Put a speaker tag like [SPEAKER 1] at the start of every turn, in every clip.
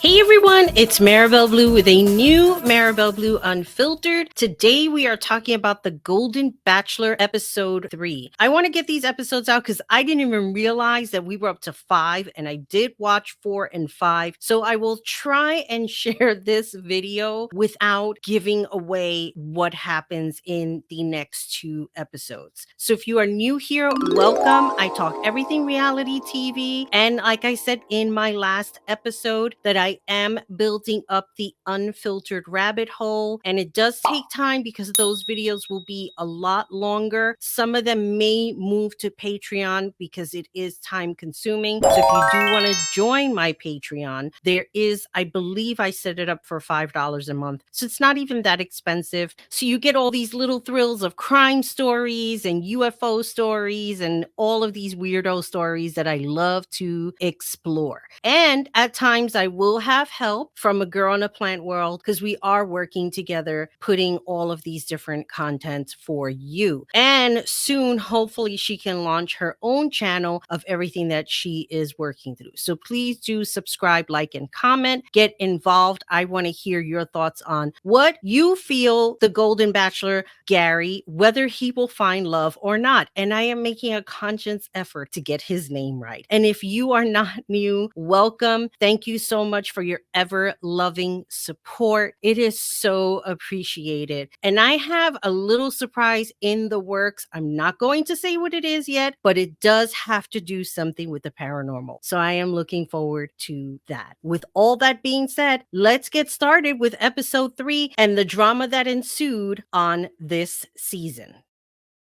[SPEAKER 1] Hey everyone, it's Maribel Blue with a new Maribel Blue Unfiltered. Today we are talking about the Golden Bachelor episode 3. I want to get these episodes out because I didn't even realize that we were up to 5 and I did watch 4 and 5. So I will try and share this video without giving away what happens in the next 2 episodes. So if you are new here, welcome. I talk everything reality TV. And like I said in my last episode, that I am building up the Unfiltered Rabbit Hole, and it does take time because those videos will be a lot longer. Some of them may move to Patreon because it is time consuming. So if you do want to join my Patreon, there is, I believe I set it up for $5 a month. So it's not even that expensive. So you get all these little thrills of crime stories and UFO stories and all of these weirdo stories that I love to explore. And at times I will have help from a girl in a plant world because we are working together, putting all of these different contents for you. And soon, hopefully, she can launch her own channel of everything that she is working through. So please do subscribe, like, and comment. Get involved. I want to hear your thoughts on what you feel the Golden Bachelor, Gary, whether he will find love or not. And I am making a conscious effort to get his name right. And if you are not new, welcome. Thank you so much for your ever loving support. It is so appreciated. And I have a little surprise in the works. I'm not going to say what it is yet, but it does have to do something with the paranormal. So I am looking forward to that. With all that being said, let's get started with episode 3 and the drama that ensued on this season.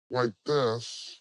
[SPEAKER 2] Like this.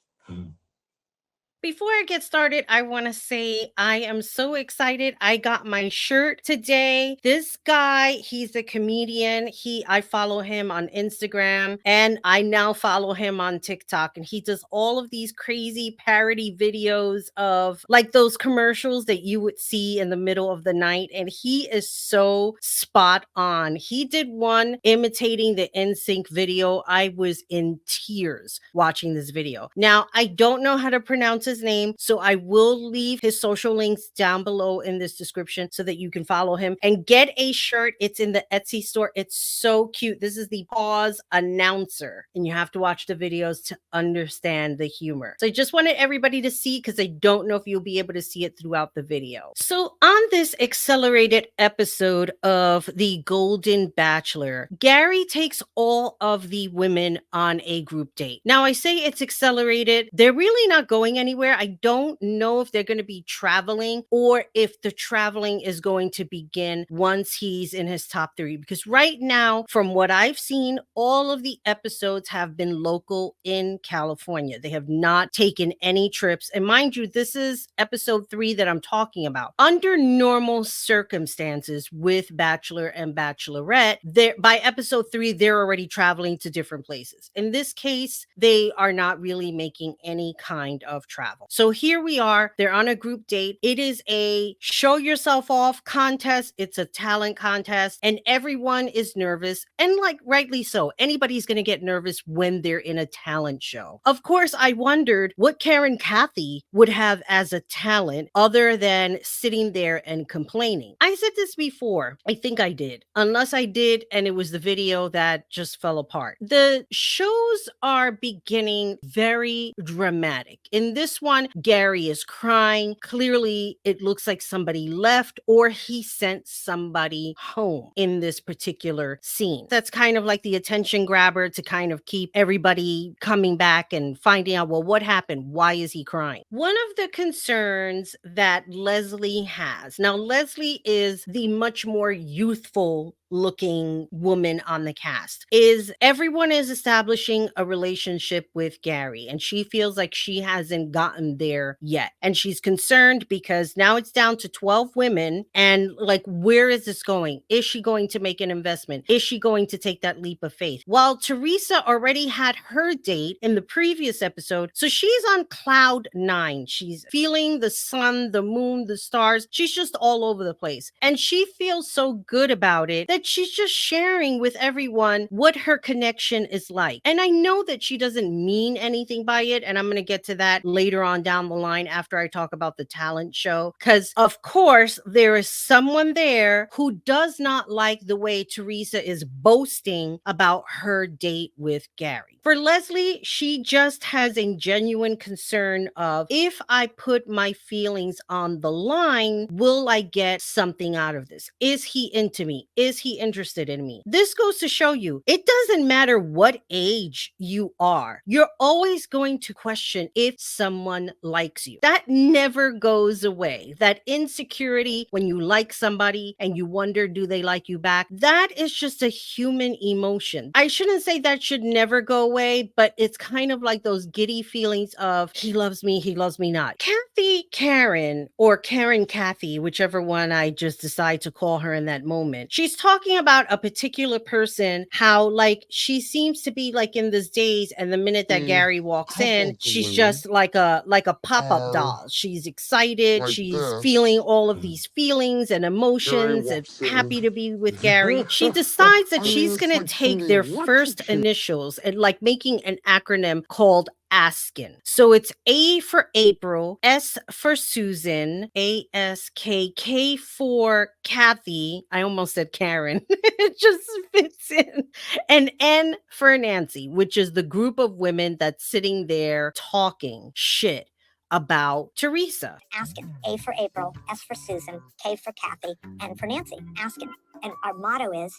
[SPEAKER 1] Before I get started, I want to say I am so excited. I got my shirt today. This guy, he's a comedian. I follow him on Instagram and I now follow him on TikTok, and he does all of these crazy parody videos of like those commercials that you would see in the middle of the night, and he is so spot on. He did one imitating the NSYNC video. I was in tears watching this video. Now, I don't know how to pronounce his name, so I will leave his social links down below in this description so that you can follow him and get a shirt. It's in the Etsy store. It's so cute. This is the pause announcer, and you have to watch the videos to understand the humor. So I just wanted everybody to see because I don't know if you'll be able to see it throughout the video. So on this accelerated episode of the Golden Bachelor, Gary takes all of the women on a group date. Now I say it's accelerated. They're really not going anywhere. I don't know if they're going to be traveling or if the traveling is going to begin once he's in his top 3. Because right now, from what I've seen, all of the episodes have been local in California. They have not taken any trips. And mind you, this is episode 3 that I'm talking about. Under normal circumstances with Bachelor and Bachelorette, by episode 3, they're already traveling to different places. In this case, they are not really making any kind of travel. So here we are. They're on a group date. It is a show yourself off contest. It's a talent contest, and everyone is nervous, and like rightly so. Anybody's going to get nervous when they're in a talent show. Of course, I wondered what Karen Kathy would have as a talent other than sitting there and complaining. I said this before. I think I did. Unless I did, and it was the video that just fell apart. The shows are beginning very dramatic. In this one, Gary is crying. Clearly, it looks like somebody left or he sent somebody home in this particular scene. That's kind of like the attention grabber to kind of keep everybody coming back and finding out, well, what happened? Why is he crying? One of the concerns that Leslie has, now Leslie is the much more youthful looking woman on the cast, is everyone is establishing a relationship with Gary and she feels like she hasn't gotten there yet, and she's concerned because now it's down to 12 women, and like, where is this going? Is she going to make an investment? Is she going to take that leap of faith? While Teresa already had her date in the previous episode, so she's on cloud 9. She's feeling the sun, the moon, the stars. She's just all over the place, and she feels so good about it that that she's just sharing with everyone what her connection is like. And I know that she doesn't mean anything by it. And I'm going to get to that later on down the line after I talk about the talent show. Because, of course, there is someone there who does not like the way Teresa is boasting about her date with Gary. For Leslie, she just has a genuine concern of, if I put my feelings on the line, will I get something out of this? Is he into me? Is he interested in me? This goes to show you, it doesn't matter what age you are. You're always going to question if someone likes you. That never goes away. That insecurity when you like somebody and you wonder, do they like you back? That is just a human emotion. I shouldn't say that should never go away, but it's kind of like those giddy feelings of, he loves me not. Kathy Karen, or Karen Kathy, whichever one I just decide to call her in that moment, she's talking about a particular person, how like she seems to be like in this daze, and the minute that
[SPEAKER 2] A
[SPEAKER 1] Gary walks
[SPEAKER 2] couple
[SPEAKER 1] in,
[SPEAKER 2] of the
[SPEAKER 1] she's
[SPEAKER 2] women
[SPEAKER 1] just like a pop-up
[SPEAKER 2] are
[SPEAKER 1] doll. She's excited,
[SPEAKER 2] like
[SPEAKER 1] she's feeling
[SPEAKER 2] this.
[SPEAKER 1] all of these feelings and
[SPEAKER 2] Gary
[SPEAKER 1] emotions and
[SPEAKER 2] walks in.
[SPEAKER 1] happy to be with Gary. She decides that
[SPEAKER 2] I mean,
[SPEAKER 1] she's
[SPEAKER 2] it's
[SPEAKER 1] gonna
[SPEAKER 2] like
[SPEAKER 1] take their
[SPEAKER 2] singing one, two,
[SPEAKER 1] first
[SPEAKER 2] three.
[SPEAKER 1] initials and like making an acronym called Askin. So it's A for April, S for Susan, ASKK for Kathy. I almost said Karen. It just fits in. And N for Nancy, which is the group of women that's sitting there talking shit about Teresa.
[SPEAKER 3] Askin. A for April, S for Susan, K for Kathy, N for Nancy. Askin. And our motto is,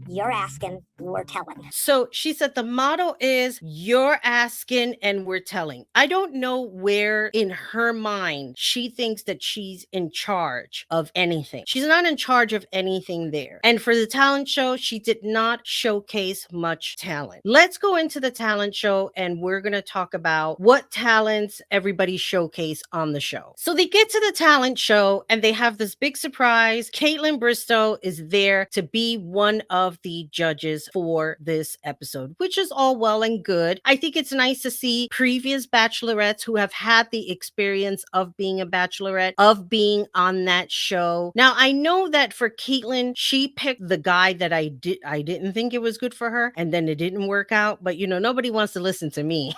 [SPEAKER 3] you're asking, we're telling.
[SPEAKER 1] So she said the motto is, you're asking and we're telling. I don't know where in her mind she thinks that she's in charge of anything. She's not in charge of anything there. And for the talent show, she did not showcase much talent. Let's go into the talent show and we're going to talk about what talents everybody showcased on the show. So they get to the talent show and they have this big surprise. Caitlin Bristow is there to be one of the judges for this episode, which is all well and good. I think it's nice to see previous bachelorettes who have had the experience of being a bachelorette, of being on that show. Now, I know that for Caitlin, she picked the guy that I didn't think it was good for her, and then it didn't work out. But nobody wants to listen to me.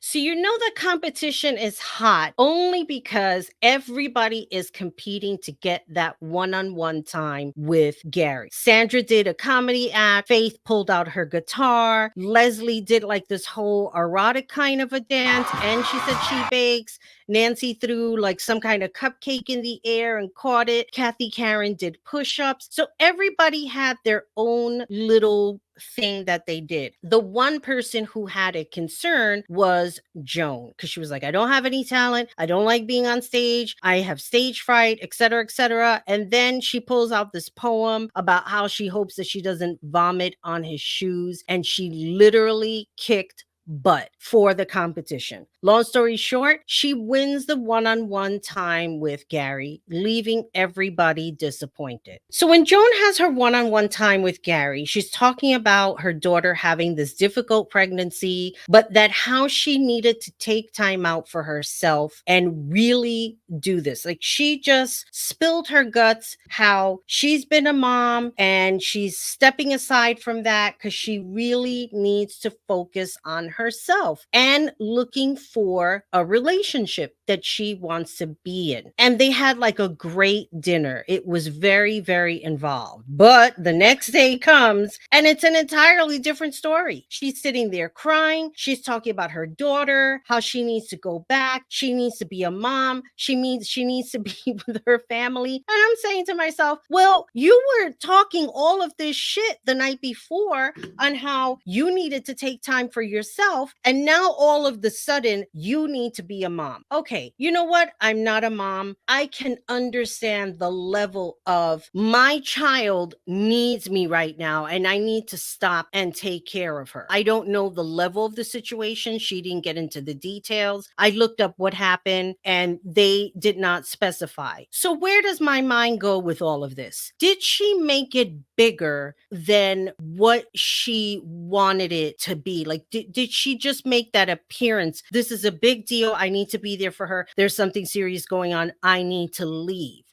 [SPEAKER 1] So the competition is hot only because everybody is competing to get that one-on-one time with Gary. Sandra did a comedy act. Faith pulled out her guitar. Leslie did like this whole erotic kind of a dance, and she said she bakes. Nancy threw like some kind of cupcake in the air and caught it. Kathy Karen did push-ups. So everybody had their own little thing that they did. The one person who had a concern was Joan, because she was like, I don't have any talent. I don't like being on stage. I have stage fright, etc., etc. And then she pulls out this poem about how she hopes that she doesn't vomit on his shoes. And she literally kicked butt for the competition. Long story short, she wins the one-on-one time with Gary, leaving everybody disappointed. So when Joan has her one-on-one time with Gary, she's talking about her daughter having this difficult pregnancy, but that how she needed to take time out for herself and really do this. Like, she just spilled her guts, how she's been a mom and she's stepping aside from that because she really needs to focus on herself and looking for a relationship that she wants to be in. And they had like a great dinner. It was very, very involved. But the next day comes and it's an entirely different story. She's sitting there crying. She's talking about her daughter, how she needs to go back. She needs to be a mom. She needs to be with her family. And I'm saying to myself, well, you were talking all of this shit the night before on how you needed to take time for yourself. And now all of the sudden you need to be a mom. Okay, you know what? I'm not a mom. I can understand the level of, my child needs me right now and I need to stop and take care of her. I don't know the level of the situation. She didn't get into the details. I looked up what happened and they did not specify. So where does my mind go with all of this? Did she make it bigger than what she wanted it to be? Like, did she just make that appearance? This is a big deal. I need to be there for her. There's something serious going on. I need to leave.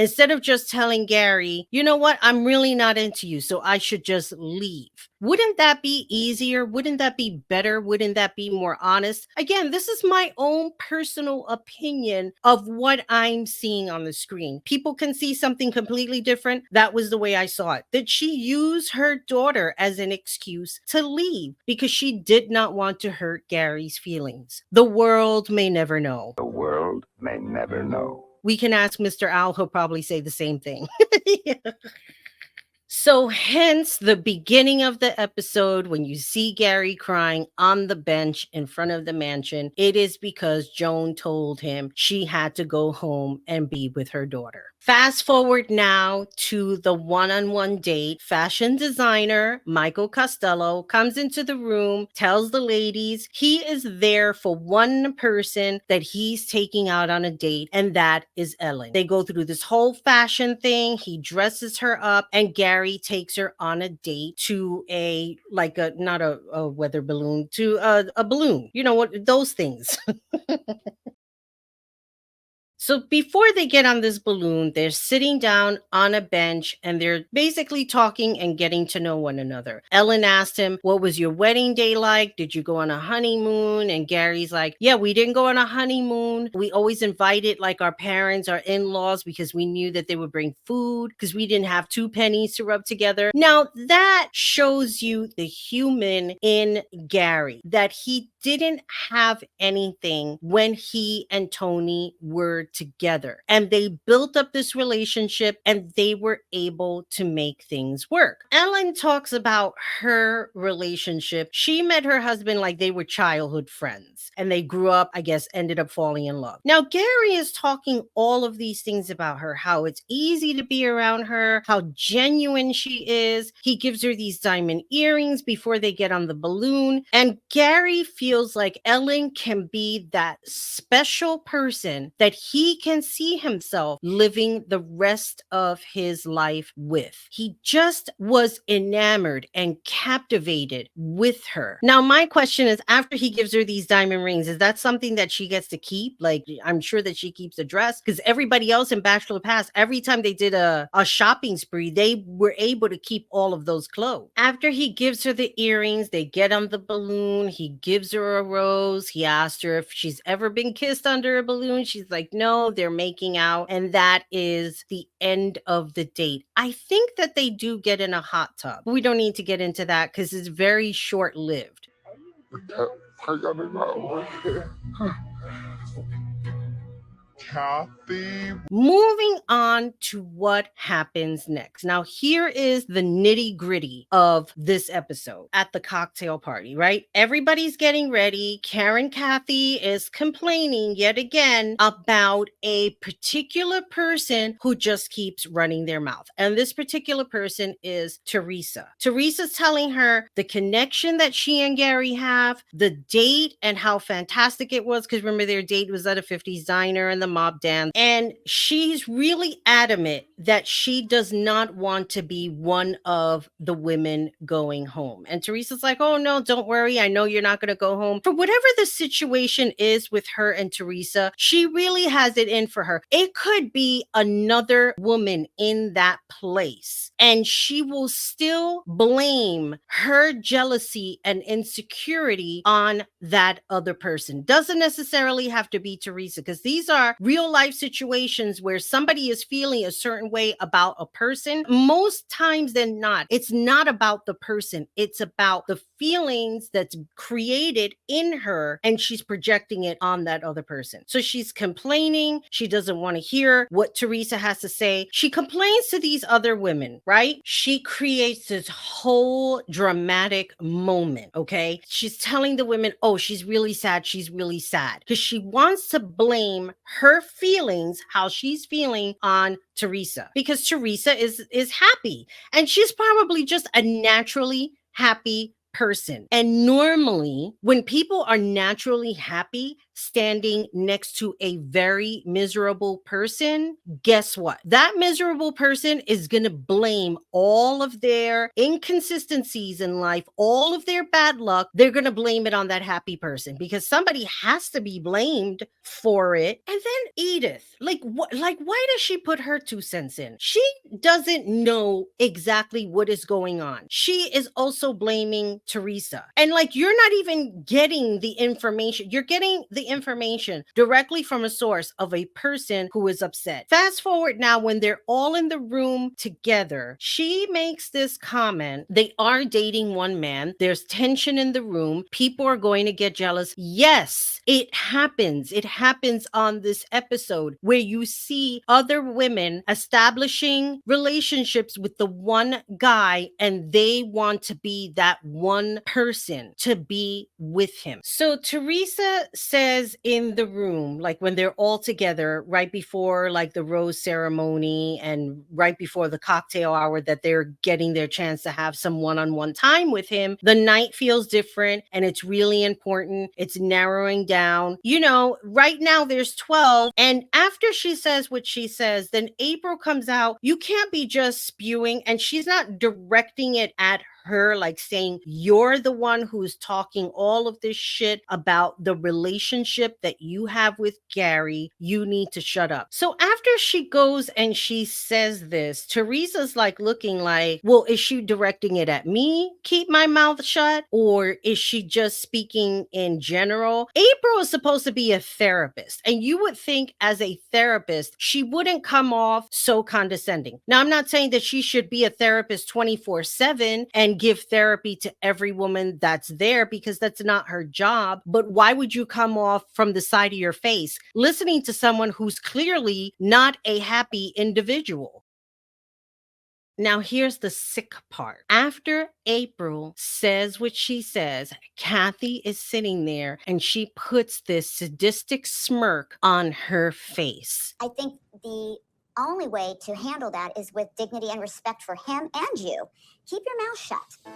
[SPEAKER 1] instead of just telling Gary, you know what, I'm really not into you, so I should just leave. Wouldn't that be easier? Wouldn't that be better? Wouldn't that be more honest? Again, this is my own personal opinion of what I'm seeing on the screen. People can see something completely different. That was the way I saw it. Did she use her daughter as an excuse to leave because she did not want to hurt Gary's feelings? The world may never know.
[SPEAKER 4] The world may never know.
[SPEAKER 1] We can ask Mr. Owl, he'll probably say the same thing. So, hence the beginning of the episode, when you see Gary crying on the bench in front of the mansion, it is because Joan told him she had to go home and be with her daughter. Fast forward now to the one-on-one date. Fashion designer Michael Costello comes into the room, tells the ladies he is there for one person that he's taking out on a date, and that is Ellen. They go through this whole fashion thing. He dresses her up, and Gary takes her on a date to not a weather balloon, to a balloon. You know what? Those things. So before they get on this balloon, they're sitting down on a bench and they're basically talking and getting to know one another. Ellen asked him, what was your wedding day like? Did you go on a honeymoon? And Gary's like, yeah, we didn't go on a honeymoon. We always invited like our parents, our in-laws, because we knew that they would bring food because we didn't have 2 pennies to rub together. Now that shows you the human in Gary, that he didn't have anything when he and Tony were together. And they built up this relationship and they were able to make things work. Ellen talks about her relationship. She met her husband like they were childhood friends and they grew up, I guess, ended up falling in love. Now, Gary is talking all of these things about her, how it's easy to be around her, how genuine she is. He gives her these diamond earrings before they get on the balloon. And Gary feels like Ellen can be that special person that he can see himself living the rest of his life with. He just was enamored and captivated with her. Now, my question is, after he gives her these diamond rings, is that something that she gets to keep? Like, I'm sure that she keeps a dress, because everybody else in Bachelor Pass, every time they did a shopping spree, they were able to keep all of those clothes. After he gives her the earrings, they get on the balloon. He gives her a rose. He asked her if she's ever been kissed under a balloon. She's like, no, they're making out. And that is the end of the date. I think that they do get in a hot tub. We don't need to get into that because it's very short-lived.
[SPEAKER 2] I gotta go. Kathy.
[SPEAKER 1] Moving on to what happens next. Now, here is the nitty gritty of this episode at the cocktail party, right? Everybody's getting ready. Karen Kathy is complaining yet again about a particular person who just keeps running their mouth. And this particular person is Teresa. Teresa's telling her the connection that she and Gary have, the date and how fantastic it was. Because remember, their date was at a 50s diner and the mob dance. And she's really adamant that she does not want to be one of the women going home. And Teresa's like, oh no, don't worry. I know you're not going to go home. For whatever the situation is with her and Teresa, she really has it in for her. It could be another woman in that place, and she will still blame her jealousy and insecurity on that other person. Doesn't necessarily have to be Teresa, because these are real life situations where somebody is feeling a certain way about a person. Most times than not, it's not about the person. It's about the feelings that's created in her, and she's projecting it on that other person. So she's complaining. She doesn't want to hear what Teresa has to say. She complains to these other women, right? She creates this whole dramatic moment, okay? She's telling the women, oh, she's really sad. She's really sad. Because she wants to blame her feelings, how she's feeling, on Teresa. Because Teresa is happy. And she's probably just a naturally happy person. And normally, when people are naturally happy, standing next to a very miserable person, guess what? That miserable person is going to blame all of their inconsistencies in life, all of their bad luck. They're going to blame it on that happy person because somebody has to be blamed for it. And then Edith, like what, like why does she put her 2 cents in? She doesn't know exactly what is going on. She is also blaming Teresa. And like you're not even getting the information. You're getting the information directly from a source of a person who is upset. Fast forward now when they're all in the room together. She makes this comment. They are dating one man. There's tension in the room. People are going to get jealous. Yes, it happens. It happens on this episode where you see other women establishing relationships with the one guy and they want to be that one person to be with him. So Teresa says in the room, like when they're all together right before like the rose ceremony and right before the cocktail hour that they're getting their chance to have some one-on-one time with him, the night feels different and it's really important. It's narrowing down. You know, right now there's 12 and after she says what she says, then April comes out. You can't be just spewing, and she's not directing it at her, like saying you're the one who's talking all of this shit about the relationship that you have with Gary. You need to shut up. So after she goes and she says this, Teresa's like looking like, well, is she directing it at me? Keep my mouth shut? Or is she just speaking in general? April is supposed to be a therapist, and you would think as a therapist, she wouldn't come off so condescending. Now, I'm not saying that she should be a therapist 24/7 and give therapy to every woman that's there because that's not her job. But why would you come off from the side of your face listening to someone who's clearly not a happy individual? Now, here's the sick part. After April says what she says, Kathy is sitting there and she puts this sadistic smirk on her face.
[SPEAKER 3] I think the only way to handle that is with dignity and respect for him and you. Keep your mouth shut.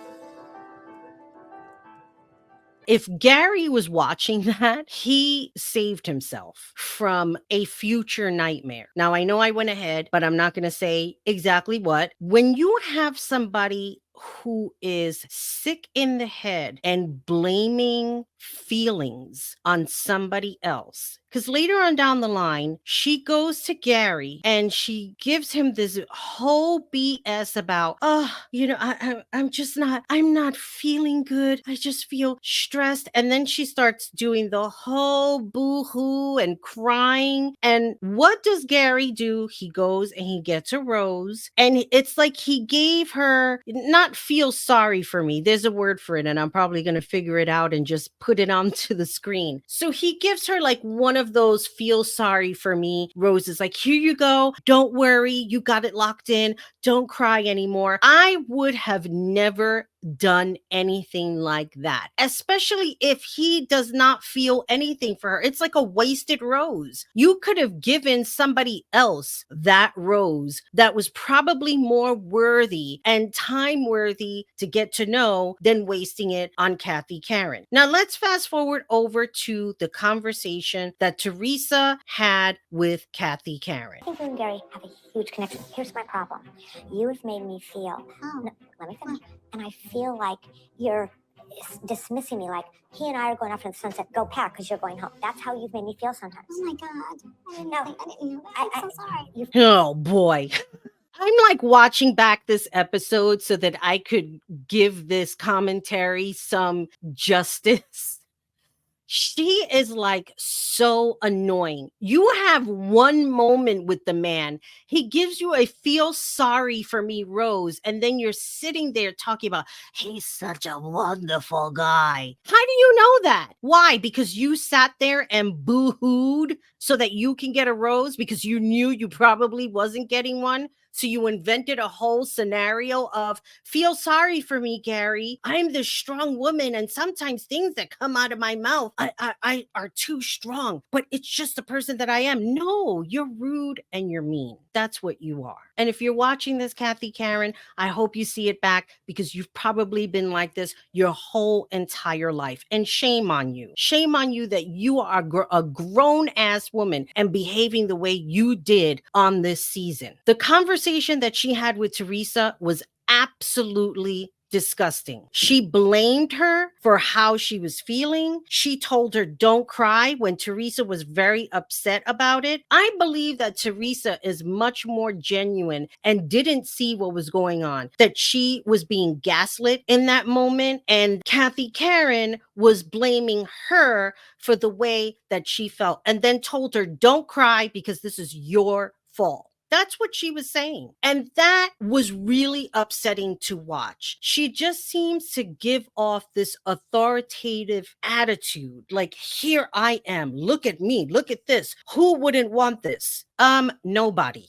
[SPEAKER 1] If Gary was watching that, he saved himself from a future nightmare. Now, I know I went ahead, but I'm not going to say exactly what. When you have somebody who is sick in the head and blaming feelings on somebody else, because later on down the line, she goes to Gary and she gives him this whole BS about, oh, you know, I'm not feeling good. I just feel stressed. And then she starts doing the whole boo-hoo and crying. And what does Gary do? He goes and he gets a rose. And it's like he gave her, not feel sorry for me. There's a word for it, and I'm probably going to figure it out and just put it onto the screen. So he gives her like one of those feel sorry for me roses, like, here you go. Don't worry. You got it locked in. Don't cry anymore. I would have never done anything like that, especially if he does not feel anything for her. It's like a wasted rose. You could have given somebody else that rose that was probably more worthy and time worthy to get to know than wasting it on Kathy Karen. Now let's fast forward over to the conversation that Teresa had with Kathy Karen.
[SPEAKER 3] I think you and Gary have a huge connection. Here's my problem. You have made me feel, no, let me finish. And I feel like you're dismissing me, like he and I are going off into the sunset. Go pack because you're going home. That's how you've made me feel sometimes. Oh my God. I didn't know that. I'm so sorry.
[SPEAKER 1] Oh boy. I'm like watching back this episode so that I could give this commentary some justice. She is like so annoying. You have one moment with the man. He gives you a feel sorry for me rose. And then you're sitting there talking about, he's such a wonderful guy. How do you know that? Why? Because you sat there and boo-hooed so that you can get a rose because you knew you probably wasn't getting one. So you invented a whole scenario of, feel sorry for me, Gary. I'm this strong woman, and sometimes things that come out of my mouth I are too strong, but it's just the person that I am. No, you're rude and you're mean. That's what you are. And if you're watching this, Kathy Karen, I hope you see it back, because you've probably been like this your whole entire life. And shame on you. Shame on you that you are a grown ass woman and behaving the way you did on this season. The conversation that she had with Teresa was absolutely disgusting. She blamed her for how she was feeling. She told her, don't cry, when Teresa was very upset about it. I believe that Teresa is much more genuine and didn't see what was going on, that she was being gaslit in that moment. And Kathy Karen was blaming her for the way that she felt, and then told her, don't cry because this is your fault. That's what she was saying. And that was really upsetting to watch. She just seems to give off this authoritative attitude. Like, here I am. Look at me. Look at this. Who wouldn't want this? Nobody.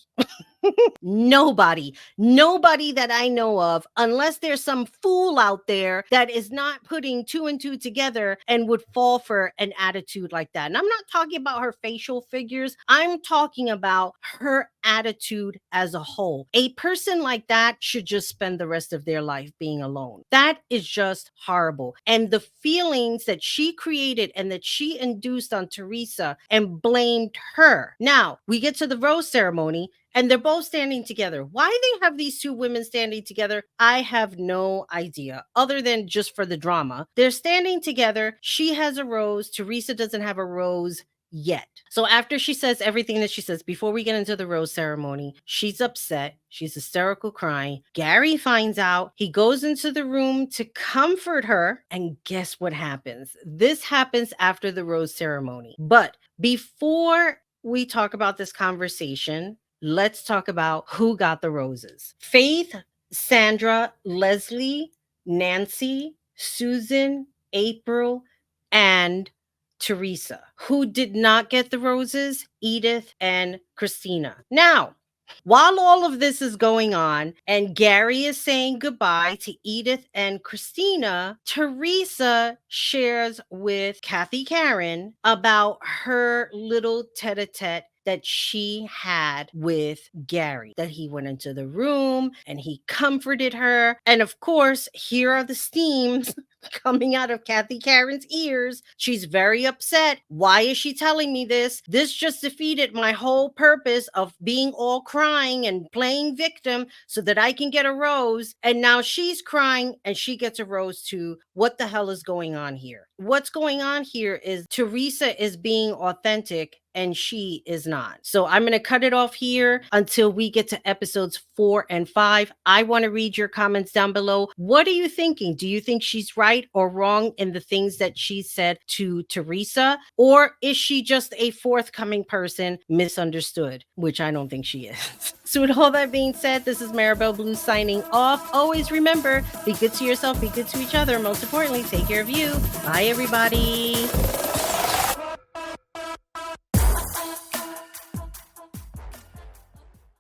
[SPEAKER 1] Nobody that I know of, unless there's some fool out there that is not putting two and two together and would fall for an attitude like that. And I'm not talking about her facial figures. I'm talking about her attitude as a whole. A person like that should just spend the rest of their life being alone. That is just horrible. And the feelings that she created and that she induced on Teresa and blamed her. Now, we get to the rose ceremony, and they're both standing together. Why they have these two women standing together, I have no idea, other than just for the drama. They're standing together. She has a rose. Teresa doesn't have a rose yet. So after she says everything that she says, before we get into the rose ceremony, she's upset. She's hysterical, crying. Gary finds out. He goes into the room to comfort her. And guess what happens? This happens after the rose ceremony. But before we talk about this conversation, let's talk about who got the roses. Faith, Sandra, Leslie, Nancy, Susan, April, and Teresa. Who did not get the roses? Edith and Christina. Now, while all of this is going on and Gary is saying goodbye to Edith and Christina, Teresa shares with Kathy Karen about her little tete-a-tete that she had with Gary, that he went into the room and he comforted her. And of course, here are the steams coming out of Kathy Karen's ears. She's very upset. Why is she telling me this? This just defeated my whole purpose of being all crying and playing victim so that I can get a rose. And now she's crying and she gets a rose too. What the hell is going on here? What's going on here is Teresa is being authentic and she is not. So I'm going to cut it off here until we get to episodes 4 and 5. I want to read your comments down below. What are you thinking? Do you think she's right or wrong in the things that she said to Teresa? Or is she just a forthcoming person misunderstood, which I don't think she is. So with all that being said, this is Maribel Blue signing off. Always remember, be good to yourself, be good to each other. Most importantly, take care of you. Bye, everybody.